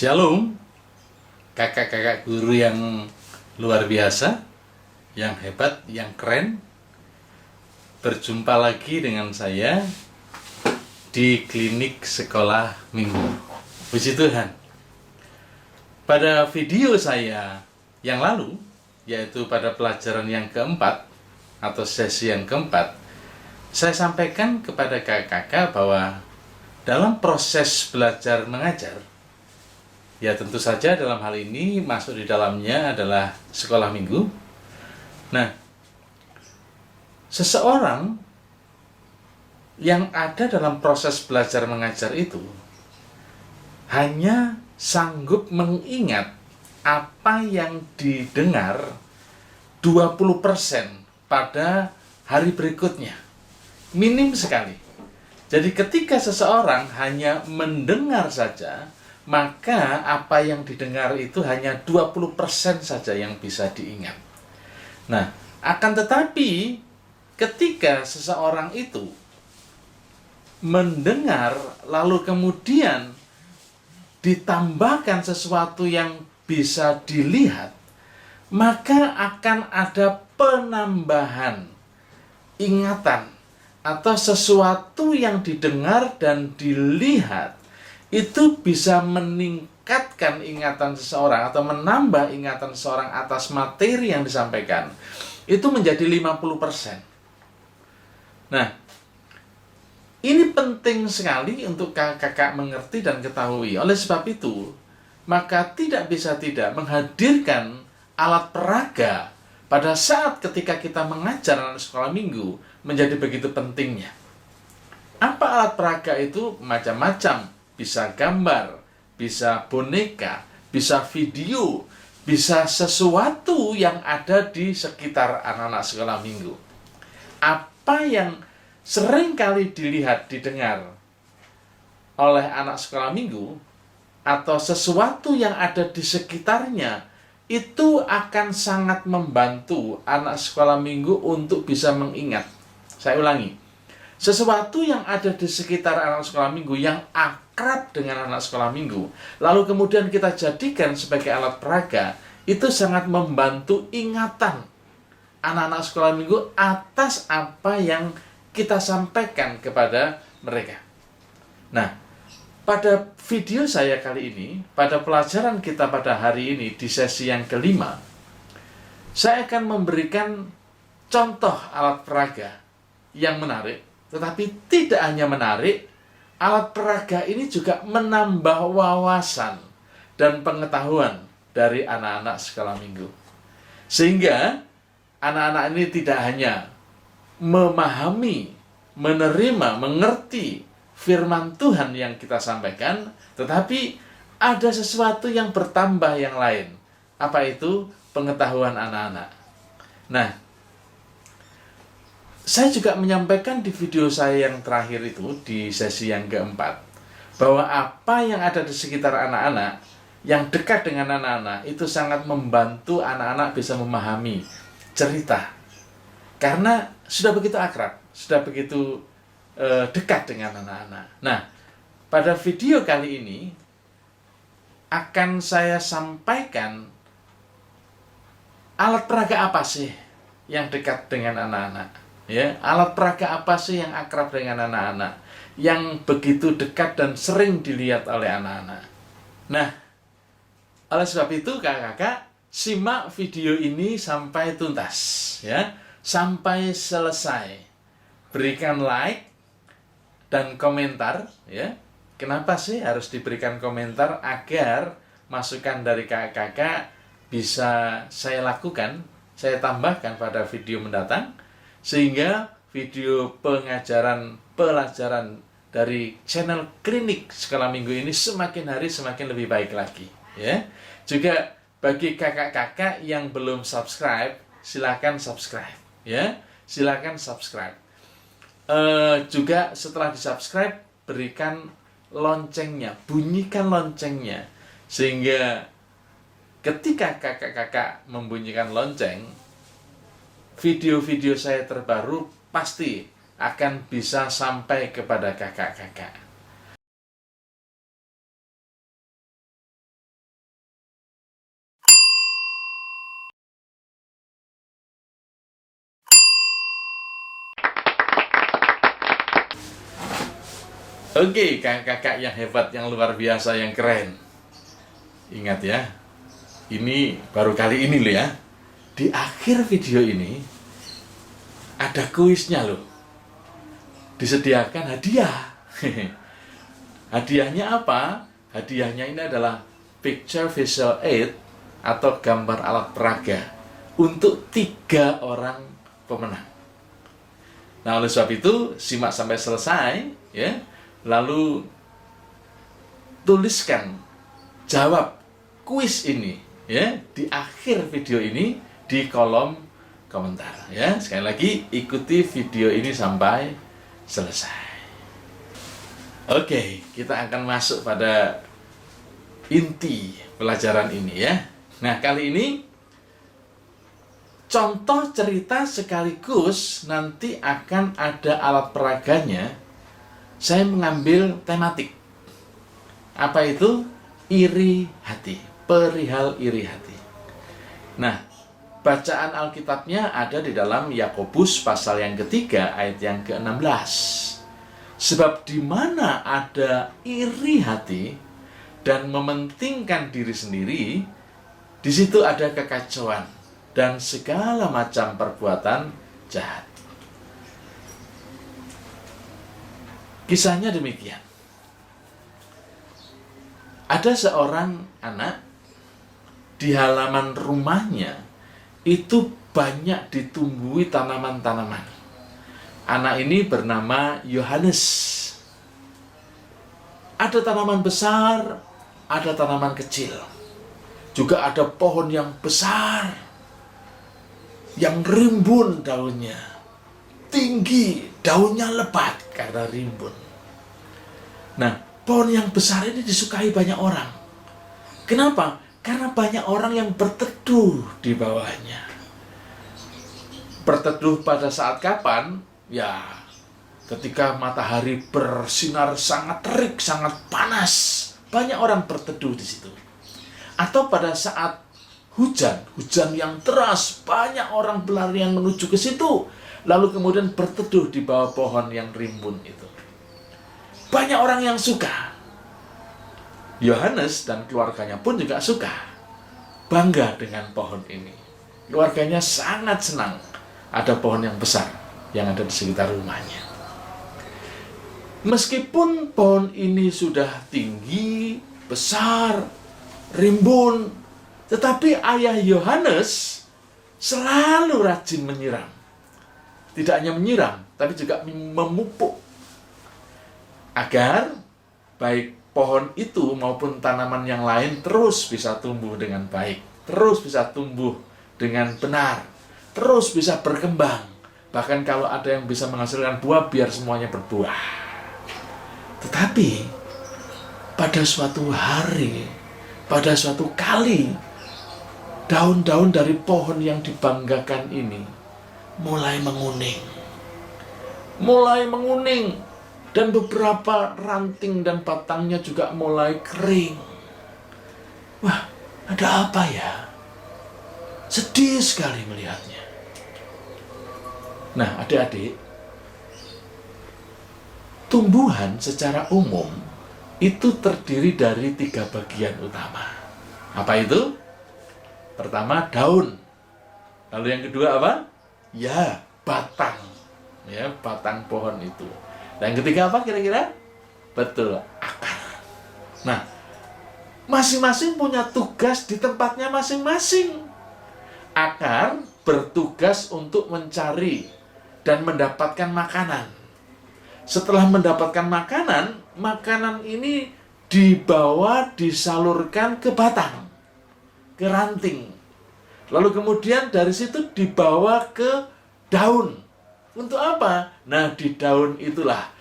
Shalom, kakak-kakak guru yang luar biasa, yang hebat, yang keren. Berjumpa lagi dengan saya di klinik sekolah minggu. Puji Tuhan. Pada video saya yang lalu, yaitu pada pelajaran yang keempat atau sesi yang keempat, saya sampaikan kepada kakak-kakak bahwa dalam proses belajar mengajar, ya tentu saja dalam hal ini masuk di dalamnya adalah sekolah minggu. Nah, seseorang yang ada dalam proses belajar mengajar itu hanya sanggup mengingat apa yang didengar 20% pada hari berikutnya. Minim sekali. Jadi ketika seseorang hanya mendengar saja, maka apa yang didengar itu hanya 20% saja yang bisa diingat. Nah, akan tetapi ketika seseorang itu mendengar lalu kemudian ditambahkan sesuatu yang bisa dilihat, maka akan ada penambahan ingatan atau sesuatu yang didengar dan dilihat itu bisa meningkatkan ingatan seseorang atau menambah ingatan seseorang atas materi yang disampaikan itu menjadi 50%. Nah, ini penting sekali untuk kakak mengerti dan ketahui. Oleh sebab itu, maka tidak bisa tidak menghadirkan alat peraga pada saat ketika kita mengajar anak sekolah minggu menjadi begitu pentingnya. Apa alat peraga itu? Macam-macam. Bisa gambar, bisa boneka, bisa video, bisa sesuatu yang ada di sekitar anak-anak sekolah minggu. Apa yang sering kali dilihat, didengar oleh anak sekolah minggu atau sesuatu yang ada di sekitarnya itu akan sangat membantu anak sekolah minggu untuk bisa mengingat. Saya ulangi, sesuatu yang ada di sekitar anak sekolah minggu yang akrab dengan anak sekolah minggu, lalu kemudian kita jadikan sebagai alat peraga, itu sangat membantu ingatan anak-anak sekolah minggu atas apa yang kita sampaikan kepada mereka. Nah, pada video saya kali ini, pada pelajaran kita pada hari ini di sesi yang kelima, saya akan memberikan contoh alat peraga yang menarik. Tetapi tidak hanya menarik, alat peraga ini juga menambah wawasan dan pengetahuan dari anak-anak sekolah minggu. Sehingga anak-anak ini tidak hanya memahami, menerima, mengerti firman Tuhan yang kita sampaikan, tetapi ada sesuatu yang bertambah yang lain. Apa itu? Pengetahuan anak-anak. Nah, saya juga menyampaikan di video saya yang terakhir itu, di sesi yang keempat, bahwa apa yang ada di sekitar anak-anak, yang dekat dengan anak-anak, itu sangat membantu anak-anak bisa memahami cerita. Karena sudah begitu akrab, sudah begitu dekat dengan anak-anak. Nah, pada video kali ini, akan saya sampaikan alat peraga apa sih yang dekat dengan anak-anak. Ya, alat peraga apa sih yang akrab dengan anak-anak, yang begitu dekat dan sering dilihat oleh anak-anak. Nah, oleh sebab itu kakak-kakak, simak video ini sampai tuntas, ya, sampai selesai. Berikan like dan komentar, ya. Kenapa sih harus diberikan komentar? Agar masukan dari kakak-kakak bisa saya lakukan, saya tambahkan pada video mendatang, sehingga video pelajaran dari channel klinik sekolah minggu ini semakin hari semakin lebih baik lagi, ya. Juga bagi kakak-kakak yang belum subscribe, silakan subscribe, ya. Silakan subscribe. Juga setelah di-subscribe, berikan loncengnya, bunyikan loncengnya, sehingga ketika kakak-kakak membunyikan lonceng, video-video saya terbaru pasti akan bisa sampai kepada kakak-kakak. Oke, kakak-kakak yang hebat, yang luar biasa, yang keren. Ingat ya, ini baru kali ini loh ya. Di akhir video ini ada kuisnya loh. Disediakan hadiah. Hadiahnya apa? Hadiahnya ini adalah picture visual aid atau gambar alat peraga untuk 3 orang pemenang. Nah, oleh sebab itu simak sampai selesai ya. Lalu tuliskan jawab kuis ini ya di akhir video ini di kolom komentar ya. Sekali lagi ikuti video ini sampai selesai. Oke, kita akan masuk pada inti pelajaran ini ya. Nah, kali ini contoh cerita sekaligus nanti akan ada alat peraganya. Saya mengambil tematik. Apa itu? Iri hati. Perihal iri hati. Nah, bacaan Alkitabnya ada di dalam Yakobus pasal yang ketiga ayat yang ke-16. Sebab di mana ada iri hati dan mementingkan diri sendiri, di situ ada kekacauan dan segala macam perbuatan jahat. Kisahnya demikian. Ada seorang anak di halaman rumahnya itu banyak ditumbuhi tanaman-tanaman. Anak ini bernama Yohanes. Ada tanaman besar, ada tanaman kecil. Juga ada pohon yang besar, yang rimbun daunnya, tinggi, daunnya lebat karena rimbun. Nah, pohon yang besar ini disukai banyak orang. Kenapa? Karena banyak orang yang berteduh di bawahnya. Berteduh pada saat kapan? Ya, ketika matahari bersinar sangat terik, sangat panas, banyak orang berteduh di situ. Atau pada saat hujan yang deras, banyak orang berlarian menuju ke situ, lalu kemudian berteduh di bawah pohon yang rimbun itu. Banyak orang yang suka. Yohanes dan keluarganya pun juga suka, bangga dengan pohon ini. Keluarganya sangat senang ada pohon yang besar yang ada di sekitar rumahnya. Meskipun pohon ini sudah tinggi, besar, rimbun, tetapi ayah Yohanes selalu rajin menyiram. Tidak hanya menyiram, tapi juga memupuk agar baik pohon itu maupun tanaman yang lain terus bisa tumbuh dengan baik, terus bisa tumbuh dengan benar, terus bisa berkembang. Bahkan kalau ada yang bisa menghasilkan buah, biar semuanya berbuah. Tetapi pada suatu hari, pada suatu kali, daun-daun dari pohon yang dibanggakan ini mulai menguning. Dan beberapa ranting dan batangnya juga mulai kering. Wah, ada apa ya? Sedih sekali melihatnya. Nah, adik-adik, tumbuhan secara umum itu terdiri dari 3 bagian utama. Apa itu? Pertama, daun. Lalu yang kedua apa? Ya, batang. Ya, batang pohon itu. Dan yang ketiga apa kira-kira? Betul, akar. Nah, masing-masing punya tugas di tempatnya masing-masing. Akar bertugas untuk mencari dan mendapatkan makanan. Setelah mendapatkan makanan, makanan ini dibawa, disalurkan ke batang, ke ranting. Lalu kemudian dari situ dibawa ke daun. Untuk apa? Nah, di daun itulah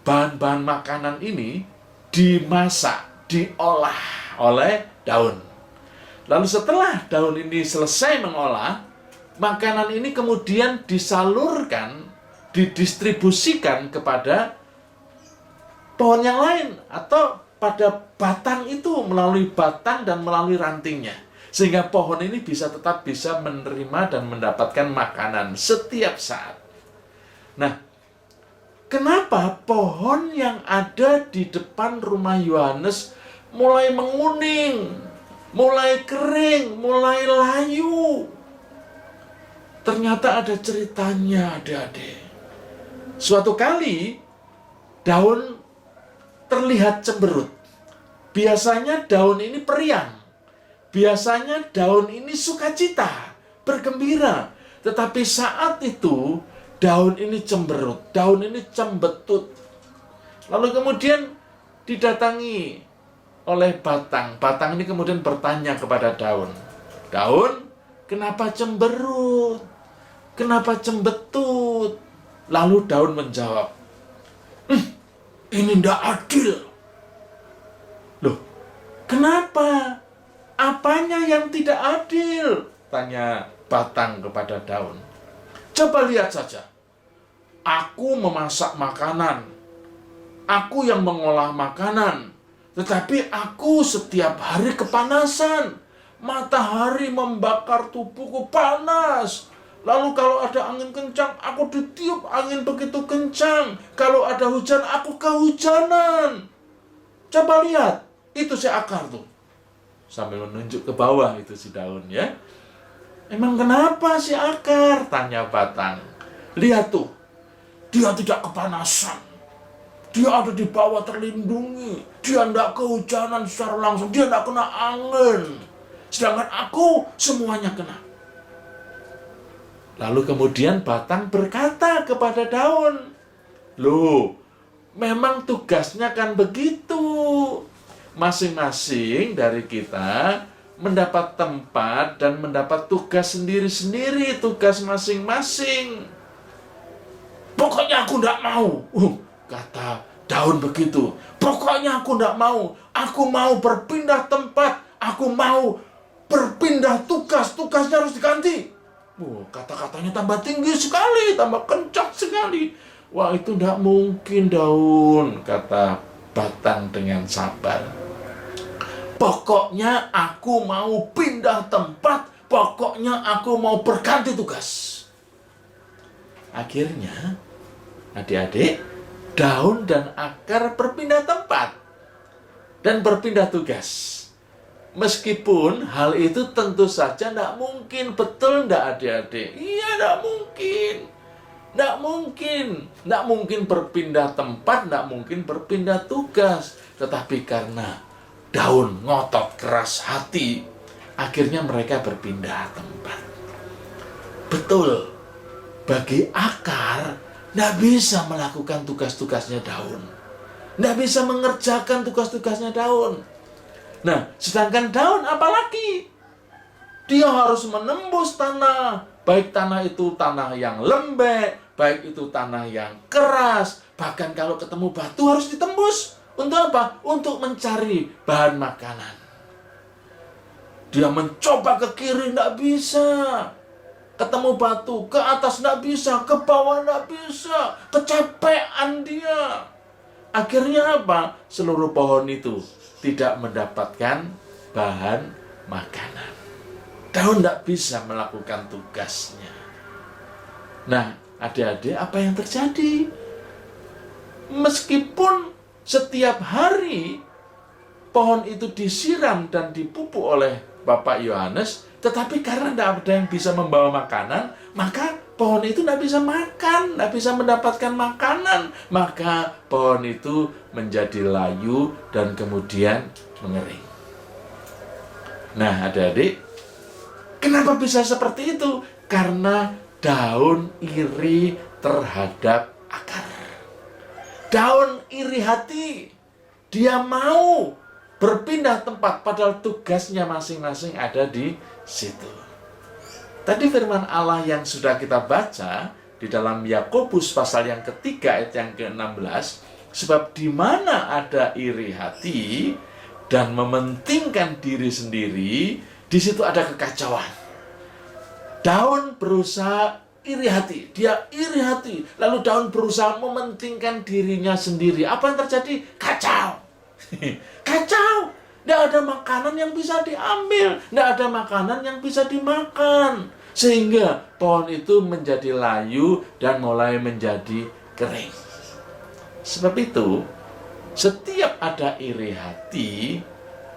bahan-bahan makanan ini dimasak, diolah oleh daun. Lalu setelah daun ini selesai mengolah, makanan ini kemudian disalurkan, didistribusikan kepada pohon yang lain atau pada batang itu melalui batang dan melalui rantingnya. Sehingga pohon ini tetap bisa menerima dan mendapatkan makanan setiap saat. Nah, kenapa pohon yang ada di depan rumah Yohanes mulai menguning, mulai kering, mulai layu? Ternyata ada ceritanya, adik-adik. Suatu kali daun terlihat cemberut. Biasanya daun ini periang. Biasanya daun ini sukacita, bergembira. Tetapi saat itu daun ini cemberut, daun ini cembetut. Lalu kemudian didatangi oleh batang. Batang ini kemudian bertanya kepada daun. Daun, kenapa cemberut? Kenapa cembetut? Lalu daun menjawab, ini tidak adil. Loh, kenapa? Apanya yang tidak adil? Tanya batang kepada daun. Coba lihat saja. Aku memasak makanan. Aku yang mengolah makanan. Tetapi aku setiap hari kepanasan. Matahari membakar tubuhku panas. Lalu kalau ada angin kencang, aku ditiup angin begitu kencang. Kalau ada hujan, aku kehujanan. Coba lihat, itu si akar tuh. Sambil menunjuk ke bawah itu si daun ya. Emang kenapa si akar? Tanya batang. Lihat tuh, dia tidak kepanasan. Dia ada di bawah terlindungi. Dia tidak kehujanan secara langsung. Dia tidak kena angin. Sedangkan aku semuanya kena. Lalu kemudian batang berkata kepada daun, loh, memang tugasnya kan begitu. Masing-masing dari kita mendapat tempat dan mendapat tugas sendiri-sendiri, tugas masing-masing. Pokoknya aku tidak mau, kata daun begitu. Pokoknya aku tidak mau. Aku mau berpindah tempat. Aku mau berpindah tugas. Tugasnya harus diganti. Kata-katanya tambah tinggi sekali, tambah kencang sekali. Wah, itu tidak mungkin, daun, kata batang dengan sabar. Pokoknya aku mau pindah tempat. Pokoknya aku mau berganti tugas. Akhirnya, adik-adik, daun dan akar berpindah tempat dan berpindah tugas. Meskipun hal itu tentu saja tidak mungkin. Betul tidak adik-adik? Iya, tidak mungkin. Tidak mungkin. Tidak mungkin berpindah tempat, tidak mungkin berpindah tugas. Tetapi karena daun ngotot keras hati, akhirnya mereka berpindah tempat. Betul, bagi akar tidak bisa melakukan tugas-tugasnya daun. Tidak bisa mengerjakan tugas-tugasnya daun. Nah, sedangkan daun apalagi? Dia harus menembus tanah. Baik tanah itu tanah yang lembek, baik itu tanah yang keras. Bahkan kalau ketemu batu harus ditembus. Untuk apa? Untuk mencari bahan makanan. Dia mencoba ke kiri, tidak bisa. Ketemu batu, ke atas tidak bisa, ke bawah tidak bisa. Kecapean dia. Akhirnya apa? Seluruh pohon itu tidak mendapatkan bahan makanan. Daun tidak bisa melakukan tugasnya. Nah, adik-adik, apa yang terjadi? Meskipun setiap hari pohon itu disiram dan dipupuk oleh Bapak Yohanes, tetapi karena tidak ada yang bisa membawa makanan, maka pohon itu tidak bisa makan, tidak bisa mendapatkan makanan. Maka pohon itu menjadi layu dan kemudian mengering. Nah, adik-adik, kenapa bisa seperti itu? Karena daun iri terhadap akar. Daun iri hati. Dia mau berpindah tempat, padahal tugasnya masing-masing ada di situ. Tadi firman Allah yang sudah kita baca di dalam Yakobus pasal yang ketiga ayat yang ke-16, sebab di mana ada iri hati dan mementingkan diri sendiri, di situ ada kekacauan. Daun berusaha iri hati, dia iri hati, lalu daun berusaha mementingkan dirinya sendiri. Apa yang terjadi? Kacau. Kacau. Tidak ada makanan yang bisa diambil, tidak ada makanan yang bisa dimakan, sehingga pohon itu menjadi layu dan mulai menjadi kering. Sebab itu, setiap ada iri hati,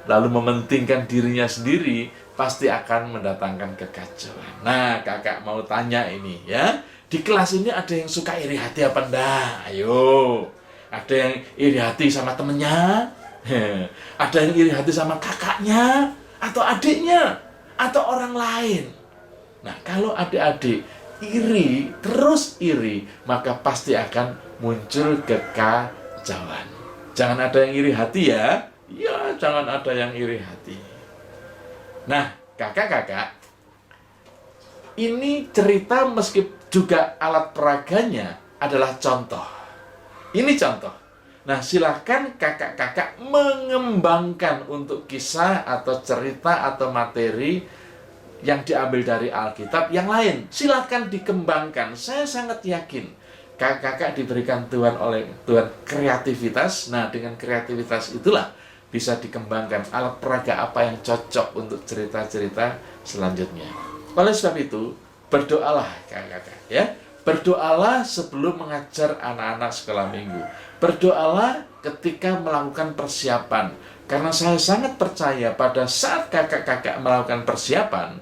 lalu mementingkan dirinya sendiri, pasti akan mendatangkan kekacauan. Nah, kakak mau tanya ini ya, di kelas ini ada yang suka iri hati apa enggak? Ayo, ada yang iri hati sama temennya? Ada yang iri hati sama kakaknya? Atau adiknya? Atau orang lain? Nah, kalau adik-adik iri, terus iri, maka pasti akan muncul kekacauan. Jangan ada yang iri hati ya. Ya, jangan ada yang iri hati. Nah, kakak-kakak, ini cerita meski juga alat peraganya adalah contoh. Ini contoh. Nah, silakan kakak-kakak mengembangkan untuk kisah atau cerita atau materi yang diambil dari Alkitab yang lain. Silakan dikembangkan. Saya sangat yakin kakak-kakak diberikan Tuhan oleh Tuhan kreativitas. Nah, dengan kreativitas itulah bisa dikembangkan alat peraga apa yang cocok untuk cerita-cerita selanjutnya. Oleh sebab itu, berdoalah kakak-kakak ya. Berdoalah sebelum mengajar anak-anak sekolah minggu. Berdoalah ketika melakukan persiapan. Karena saya sangat percaya pada saat kakak-kakak melakukan persiapan,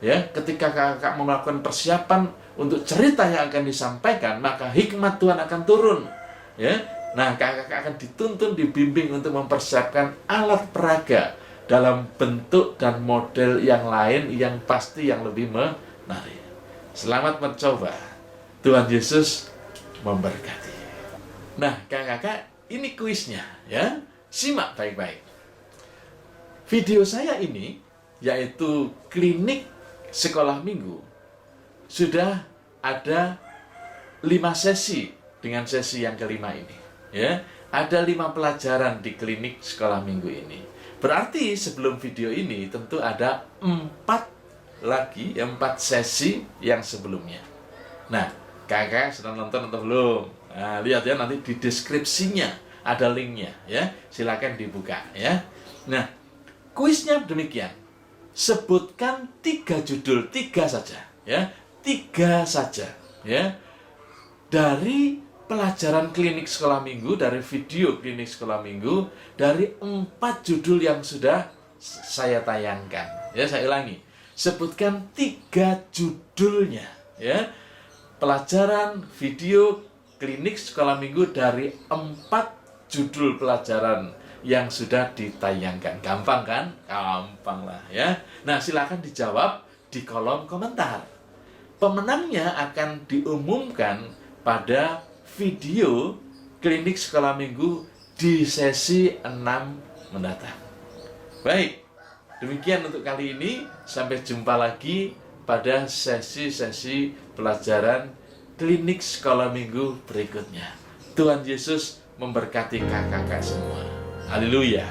ya, ketika kakak melakukan persiapan untuk cerita yang akan disampaikan, maka hikmat Tuhan akan turun, ya. Nah, kakak-kakak akan dituntun, dibimbing untuk mempersiapkan alat peraga dalam bentuk dan model yang lain yang pasti yang lebih menarik. Selamat mencoba. Tuhan Yesus memberkati. Nah, kakak-kakak, ini kuisnya, ya. Simak baik-baik. Video saya ini, yaitu klinik sekolah minggu, sudah ada 5 sesi dengan sesi yang kelima ini. Ya, ada 5 pelajaran di klinik sekolah minggu ini. Berarti sebelum video ini tentu ada 4 sesi yang sebelumnya. Nah, kakak sedang nonton atau belum? Nah, lihat ya, nanti di deskripsinya ada linknya ya. Silakan dibuka ya. Nah, kuisnya demikian. Sebutkan 3 judul, 3 saja ya. 3 saja ya. Dari pelajaran klinik sekolah minggu, dari video klinik sekolah minggu, dari 4 judul yang sudah saya tayangkan. Ya, saya ulangi. Sebutkan 3 judulnya ya. Pelajaran video klinik sekolah minggu dari 4 judul pelajaran yang sudah ditayangkan. Gampang kan? Gampang lah ya. Nah, silakan dijawab di kolom komentar. Pemenangnya akan diumumkan pada video klinik sekolah minggu di sesi 6 mendatang. Baik, demikian untuk kali ini. Sampai jumpa lagi pada sesi-sesi pelajaran klinik sekolah minggu berikutnya. Tuhan Yesus memberkati kakak-kakak semua. Haleluya.